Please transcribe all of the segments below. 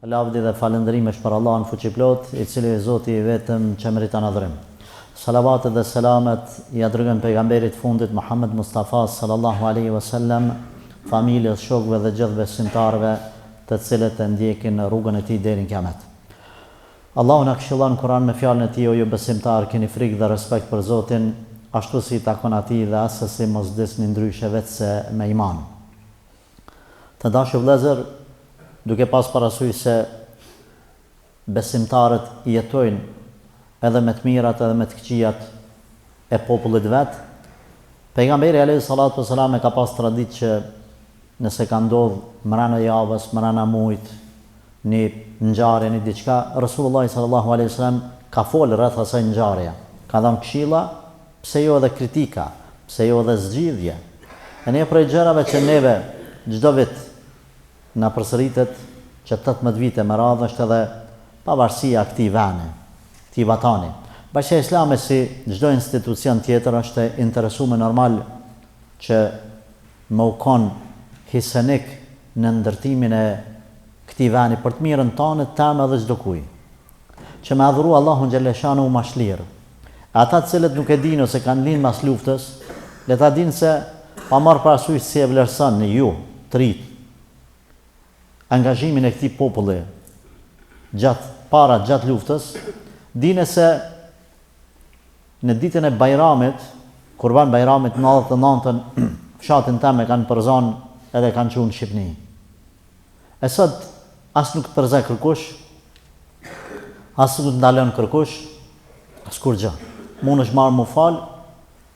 Lavdi dhe falëndërimesh për Allahun fuqiplot, I cili Zoti I vetëm që meriton adhurim. Salavatet dhe selamet ja dërgojmë pejgamberit fundit Muhammed Mustafa sallallahu alaihi wasallam, familjes, shokëve dhe gjithë besimtarëve të cilët e ndjekin rrugën e tij deri në kiamet. Allahu na këshillon në Kur'an me fjalën e tij: "O ju besimtarë, keni frikë dhe respekt për Zotin, ashtu si takon atij dhe asesi mos disni ndryshe vetë se me iman." Të dashur vëllezër, duke pas parasysh se besimtarët jetojnë edhe me të mirat edhe me të këqijat e popullit vet, pejgamberi alayhi salatu wasalam e ka pas traditë që nëse ka ndodhur mrena javës, mrena muajit, një ngjarje, një diçka, Resulullah sallallahu alaihi wasallam ka folë rreth asaj ngjarje, ka dhënë këshilla, pse jo edhe kritika, pse jo edhe zgjidhje. E një prej gjërave që neve çdo vit na përsëritet që 18 vite më radhë është edhe pavarësia këtij veni, këtij vatani. Bashkia Islame si çdo institucion tjetër është interesuar normal që më u kon hisenik në ndërtimin e këtij veni për të mirën tonë, tamë edhe çdo kuj. Që me adhuru Allahun xhaleshanu mashlir. Ata të cilët nuk e dinë ose kanë lind mas luftës, le ta dinë se pa marrë parasysh si e vlerëson ju, të rit, angazhimin e këtij populli gjatë luftës, dine se në ditën e Bajramit, Kurban Bajramit 99-ën, fshatin tem e kanë përzon edhe kanë çuar në Shqipni. E sot as nuk të përze kërkush, as nuk të ndalon kërkush, as kur gjë. Mund është marrë mu falë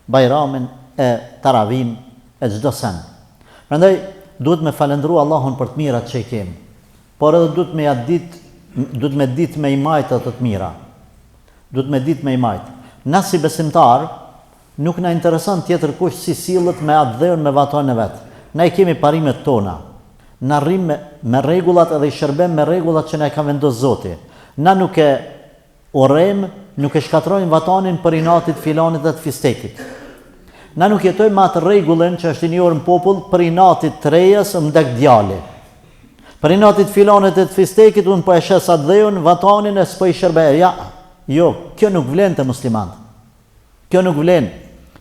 Bajramin e Taravin e çdo sen. Prandaj duhet me falendru Allahun për të mirat që I kemi, por edhe duhet me ditë me I majtë ato të mira. Duhet me ditë me I majtë. Na si besimtar, nuk na intereson tjetër kush si sillet me atë dhënë me vatonin e vet. Na I kemi parimet tona. Na rrim me rregullat edhe I shërbem me rregullat që na ka vendosur Zoti. Na nuk e urrejmë, nuk e shkatrojmë vatonin për inatit filanit dhe të fistekit. Na nuk jetojmë me atë rregullin që është I njohur në popull, për inatit të rejes më dek djali. Për inatit filanit e të fistekit unë po e shes atë dheun, vatanin e s'po I shërbej. Ja, jo, kjo nuk vlen të muslimanët. Kjo nuk vlen.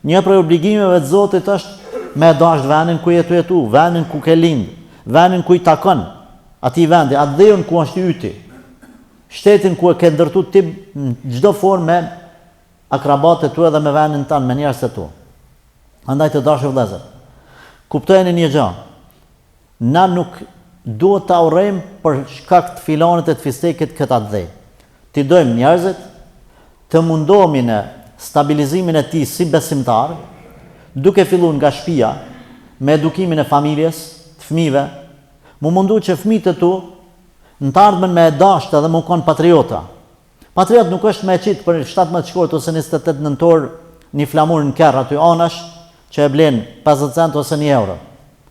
Një prej obligimeve të Zotit është me dash vendin ku jetu, vendin ku ke lind, vendin ku I takon, atij vendi, atë dheun ku është I yti. Shtetin ku e ke ndërtu ti në çdo formë me akrabatet tu edhe me vendin tanë, me njerëzit tu. Andaj të dashur vëllezër, kuptojeni një gjë. Na nuk duhet ta urrejmë për shkak të filanit e të fistekit këtë atë dhej. Ti dojmë njerëzit, të mundohemi në stabilizimin e tij si besimtar, duke filluar nga shtëpia, me edukimin e familjes, të fëmijëve, mu mundu që fëmijët e tu në të ardhmen me e dashtë edhe mu konë patriota. Patriot nuk është me e qitë për 17 shkort ose 28 nëntor një flamur në kerr aty anash që e blen 50 cent ose 1 euro.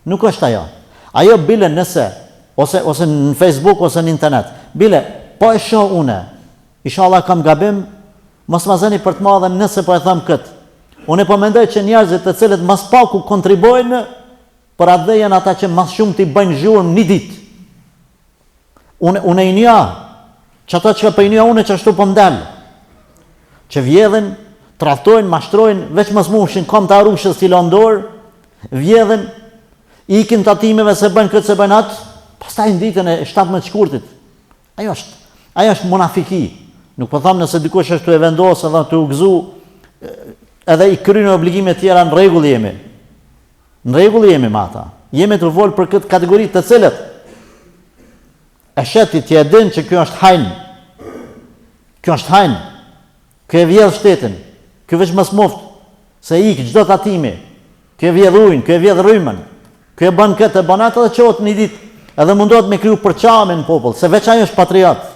Nuk është ajo. Ajo bile nëse, ose në Facebook ose në internet, bile, po e shoh une, inshallah kam gabim, mos ma zëni për të madhe nëse po e them këtë. Unë po mendoj që njerëzit të cilët mas paku kontribojnë për atë dhe janë ata që mas shumë t'i bëjnë zhurmë një ditë. Unë e nja, që ata që për nja unë që ashtu po mdel, që vjedhen, tradhtojnë, mashtrojnë, veç mos mushin, kom të arushës t'i landor, vjedhen, ikin tatimeve se bëjnë këtë se bëjnë atë, pastaj në ditën e 17 shkurtit. Ajo është munafiki. Nuk po thamë nëse dikush është të e vendosë edhe të u gëzu, edhe I krynë obligime tjera në rregull jemi. Në rregull jemi me ata. Jemi të volë për këtë kategori të cilët e shetit që e din që kjo është hajnë. Kjo është hajnë. Kjo e vjedh shtetin. Kjo veç mos moft se ikë çdo tatimi. Kjo e vjedh ujin, kjo e vjedh rrymën. Kjo e bën këtë, e bën atë dhe qohet një ditë. Edhe mundohet me kriju përçame në popull, se veç ajo është patriot.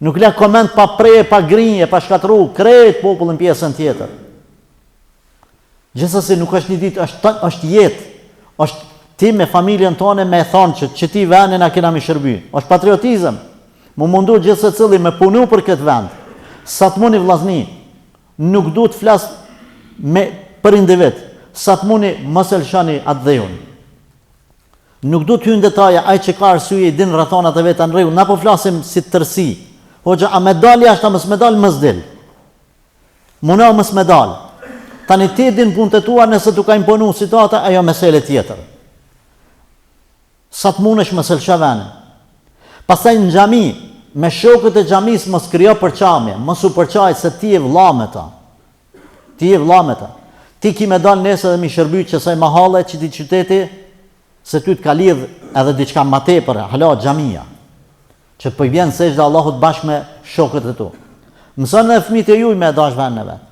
Nuk le koment pa preje, pa grinje, pa shkatru, krejt popullin pjesën tjetër. Gjithsesi nuk është një ditë, është jetë. Është ti me familjen tonë me thonë që ti vendin a kena mi shërby. Është patriotizëm. Mu mundu gjithse cili me punu për këtë vend. Sa të muni vllazni, nuk du të flas për individ. Sa të muni mos e lëshoni atë dhejun. Nuk du të hynë detaje, ai që ka arsye i din rrethonat e veta në rregull. Na po flasim si tërsi. Hoxha, a me dal jashtë, a mos me dal, mos del. Muna mos me dal. Tani ti din punët e tua, nëse tu ka imponu situata, ajo mesele tjetër. Sa të mundesh mos elçavan. Pastaj në xhami, me shokët e xhamis mos krijo përçamje, mos u përçaj se ti je vëlla me ta. Ti je vëlla me ta. Ti ki me dal nesër dhe mi shërby që saj mahalle që ti qyteti, se ty të ka lidh edhe diçka më tepër, hala xhamia. Që të po i vjen sejdë Allahut bashkë me shokët e tu. Mësoni edhe fëmijët e juaj me dash vendin e vet.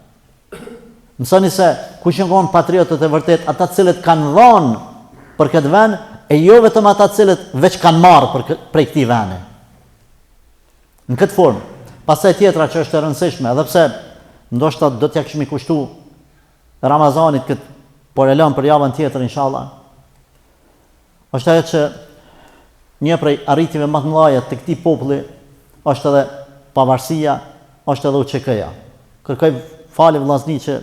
Mësoni se kush janë patriotët e vërtet, ata të cilët kanë dhënë për këtë vend, e jo vetëm ata të cilët veç kanë marrë prej këtij vendi. Në këtë formë. Pastaj tjetra që është e rëndësishme, edhe pse ndoshta do t'ja kishim kushtu Ramazanit këtë, por e lëm për javën tjetër inshallah. Është ajo që një prej arritjeve më të mëdha të këtij populli është edhe pavarësia, është edhe UÇK-ja. Kërkoj falë vëllazni që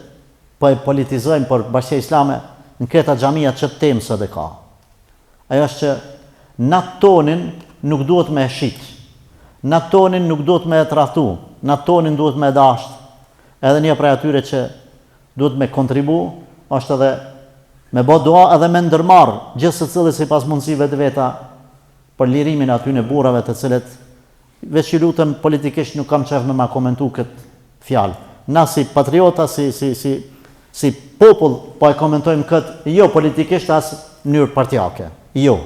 po e politizojmë për Bashkia Islame në këta xhamia që temë sot e ka. Ajo është që në tonin nuk duhet me shit. Në tonin nuk duhet me tradhtu, në tonin duhet me dashur. Edhe një prej atyre që duhet me kontribu është edhe me bë dua edhe me ndërmarr gjithë secili sipas mundësive të veta për lirimin aty në burrave të cilët veç i lutem politikisht nuk kam çfarë më ma komentu këtë fjalë. Na si patriota, si popull po e komentojmë këtë jo politikisht as në mënyrë partijake. Jo.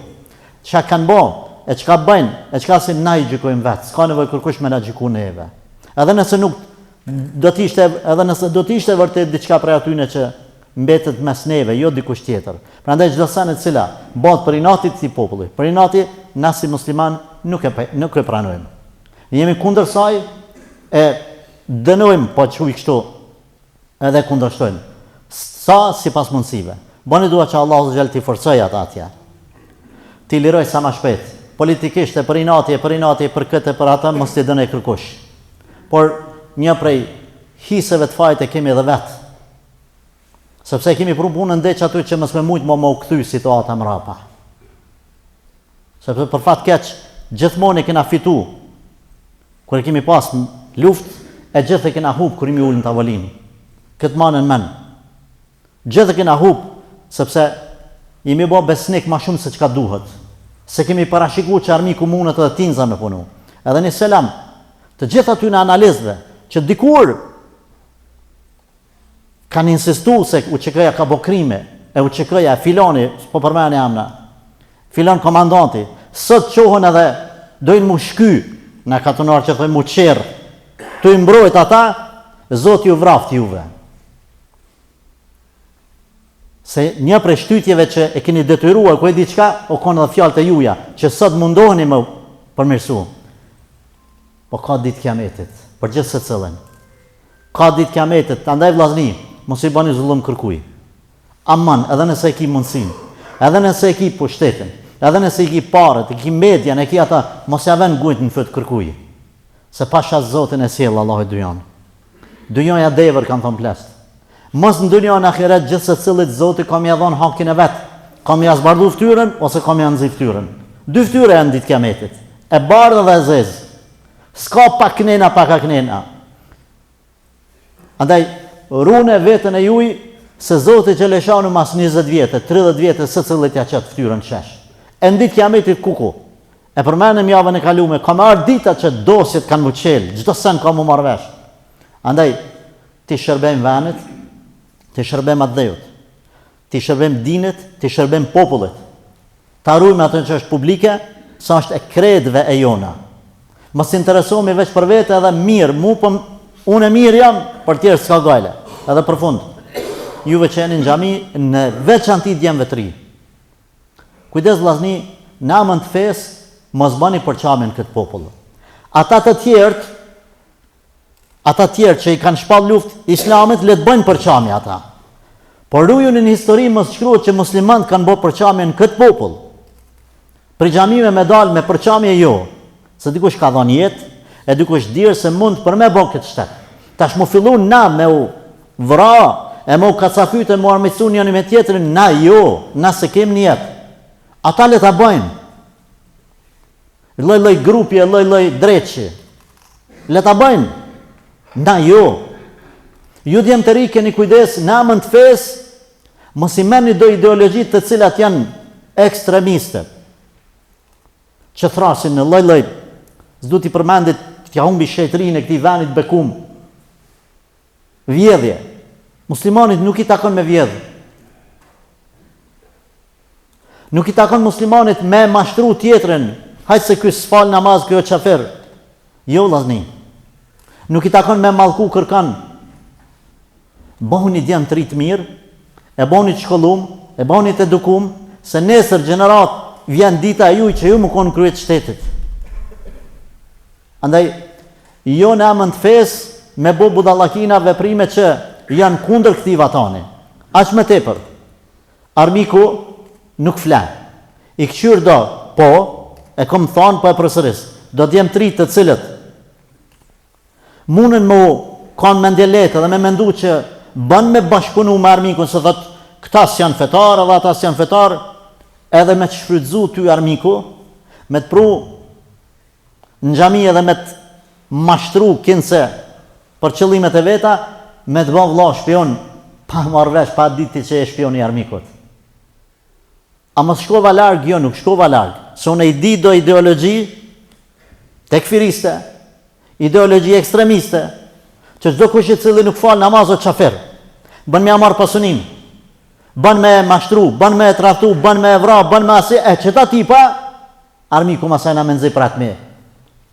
Çka kanë bë, e çka bëjnë, e çka si na i gjykojmë vetë. S'ka nevojë kërkush me na gjyku neve. Edhe nëse nuk do të ishte vërtet diçka prej atyne që mbetet mes neve, jo dikush tjetër. Prandaj çdo sen e cila bëhet për inati të këtij populli, për inati na si musliman nuk e pranojmë. Jemi kundër saj e dënojmë po çuj kështu edhe kundërshtojmë. Sa sipas mundësive. Bëni dua që Allahu xhel t'i forcojë ata atje. Ti liroj sa më shpejt. Politikisht e për inati, për këtë e për atë mos t'i dënoj kërkush. Por një prej hiseve të fajit e kemi edhe vetë. Sepse kemi pru punën ndeq aty që mos me mujt më u kthy situata mrapa. Sepse për fat keq gjithmonë e kena fitu. Kur e kemi pas luftë, e gjithë e kena hub kur jemi ulën në tavolinë. Këtë manën men. Gjithë e kena hub sepse jemi bë besnik më shumë se çka duhet. Se kemi parashikuar që armiku mundet edhe tinza me punu. Edhe një selam të gjithë aty në analizëve që dikur kanë insistuar se UÇK-ja ka bë krime, e UÇK-ja filoni, po përmendni amna. Filon komandanti, sot qohën edhe dojnë mu shky, në katonar që thojnë mu qerë, të i mbrojt ata, Zoti ju vraft juve. Se një prej shtytjeve që e keni detyruar, ku e di qka, o konë dhe fjallët e juja, që sot mundoheni më përmirësu. Po ka ditë kiametit, për gjithë se cëllën. Ka ditë kiametit, andaj vllazni, mos i bani zullum kërkuj. Aman, edhe nëse e ki mundësin, edhe nëse e ki pushtetin, edhe nëse e ki parët, e ki median, e ki ata, mos ja ven gujt në fëtë kërkuj. Se pasha Zotin e sjellë, Allah e dujon. Dujonja devër, kanë thonë plest. Mos në dujon ahiret gjithë se cillit Zoti kam ja dhonë hakin e vetë. Kam ja zbardu ftyrën, ose kam ja nxi ftyrën. Dy ftyre janë ditë kiametit. E bardhë dhe e zezë. S'ka pak knena, pak knena. Andaj, rune vetën e juj, se Zoti Gjeleshanu mas 20 vjetë, 30 vjetë, së cillit ja qëtë ftyrën qesh. E në ditë kiametit kuku. E përmenem javën e kalume, kam arë dita që dosjet kanë më qelë, gjdo sen ka më marrëvesh. Andaj, ti shërbem venit, ti shërbem atë dhejut, ti shërbem dinit, ti shërbem popullit. Ta rujme atë që është publike, sa është e kredve e jona. Mos interesohemi veç për vete edhe mirë, unë e mirë jam, për tjerë s'ka gajle, edhe për fund. Juve që jeni në xhami, në veçanti djemve të ri. Kujdes vllazni, në amën të fesë, mos bani përçamin këtë popull. Ata të tjerë që i kanë shpall luftë Islamit, le të bëjnë përçami ata. Por rujun në histori mos shkruhet që muslimanët kanë bërë përçami në këtë popull. Për xhamive me dalë me përçami jo, se dikush ka dhënë jetë, e dikush dirë se mund për me bën këtë shtet. Tash mu fillun na me u vra, e me u kacafyt e mu armicu njëri me tjetrin, na jo, na se kem një jetë. Ata le ta bëjnë. Lloj grupi, lloj dreçi. Le ta bëjnë. Na jo. Ju djemë të ri keni kujdes në amën të fesë, mos i merrni do ideologji të cilat janë ekstremiste. Që thrasin në lloj, s'du t'i përmendit t'ja humbi shetërinë e këtij vendit bekum. Vjedhje. Muslimanit nuk i takon me vjedh. Nuk i takon muslimanit me mashtru tjetrën. Hajtë se ky s'fal namaz, kjo qafer. Jo, vllazni. Nuk i takon me mallku kërkan. Bëhuni djemë të rritë mirë, e bëhuni të shkollum, e bëhuni të edukum, se nesër gjenerat vjen dita e juj që ju më konë kryet shtetit. Andaj, jo në amën të fesë, me bo budallakina veprime që janë kundër këtij vatani. Aq më tepër. Armiku nuk flan. I kqyr do, po, e kom thonë, po e përsëris. Do djemë të rritë të cilët munën më kanë mendje lehtë dhe me mendu që bën me bashkëpunu me armikun, se thot këta s'janë fetar edhe ata s'janë fetar, edhe me të shfrytzu ty armiku, me të pru në xhami edhe me të mashtru kinse për qëllimet e veta, me të bën vëlla shpion, pa marrë vesh, pa ditë që e shpioni i armikut. A mos shkova larg, jo, nuk shkova larg. Se unë i di do ideologji tekfiriste, ideologji ekstremiste, që çdo kush i cili nuk fal namaz o qafer, bën me marr pasunim, bën me mashtru, bën me tradhtu, bën me vra, bën me asi, çeta tipa, armiku masaj na menzi për atë me.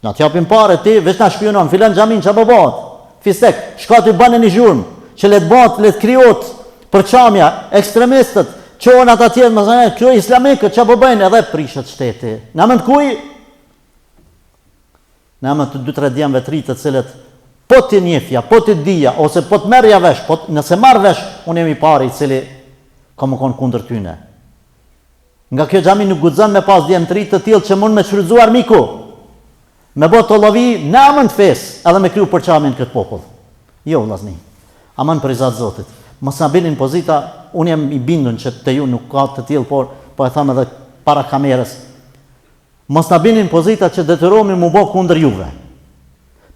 Na t'japim parë ti, veç na shpionon, filan xhamin çapo bëhet. Fistek, shka ty bën një zhurmë, që le të bëhet, le të krijohet përçamja, ekstremistët, qohen ata tjerë, masaj, kjo islamikët çapo bëjnë edhe prishet shteti. Na mend kuj? Na mend të 2-3 djemve të ri të cilët po ti njefja, po ti dija, ose po të merja vesh, po nëse marr vesh, unë jam i pari i cili ka më konë kundër tyne. Nga kjo xhami nuk guxon me pas djem të ri të tillë që mund me shfrytzuar armiku, me bë të llovi në amën të fesë, edhe me kriju përçamin këtë popull. Jo, vllazni. Aman për izat Zotit. Mos na binin pozita, unë jam i bindur që te ju nuk ka të tillë, por po e them edhe para kamerës. Mos na binin pozita që detyrohemi mu bë kundër juve.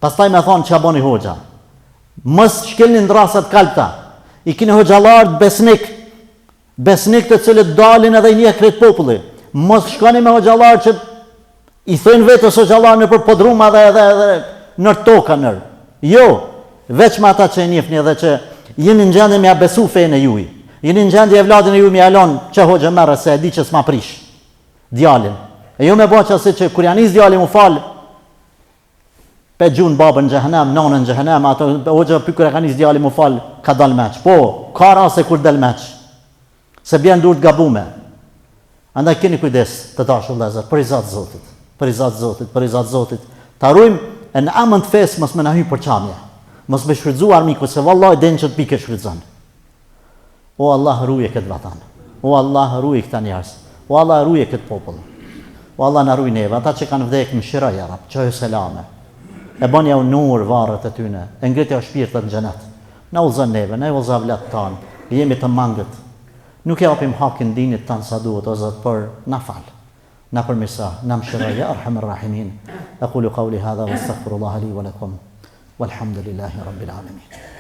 Pastaj me thonë që a boni hoxha. Mos shkelni ndrasat kalpta. I kini hoxhalart besnik të cilët dalin edhe i njeh krejt populli. Mos shkoni me hoxhalart që i thënë vetës hoxhallar në për podruma edhe nër toka nër. Jo, veç me ata që e njefni edhe që jeni në gjendje me a besu fejnë e juj. Jeni në gjendje e vladin e juj me alon që hoxha merre se e di që s'ma prish. Djalin. E jo me bo që që kur janis djalin mu falë, pe gjun babën në xhehenem, nanën në xhehenem, ato hoxha për kur e ka nis djalin mu falë, ka dal meq. Po, ka rase kur del meq. Se bjen dur të gabume. Andaj keni kujdes të dashur vëllezër, për i Zot Zotit, për i Zot Zotit, për i Zot Zotit. Ta rujmë në amën të fesë mos me na hy përçamje. Mos me shfrytzu armiku, se vallahi den që të pikë shfrytzon. O Allah ruje këtë vatan. O Allah ruje këta njerëz. O Allah ruje këtë popull. O Allah na ruaj neve, ata që kanë vdekur mëshira ja Rab, çoj selame. E bën ja nur varret e tyne, e ngritja shpirtat në xhenet. Na udhëzon neve, na udhëzon vlat tan. Jemi të mangët. Nuk e japim hakin dinit tan sa duhet, o Zot, por na fal. Na përmirëso, na mëshira ya Arhamar Rahimin. Aqulu qawli hadha wastaghfirullaha li wa lakum. Walhamdulillahi rabbil alamin.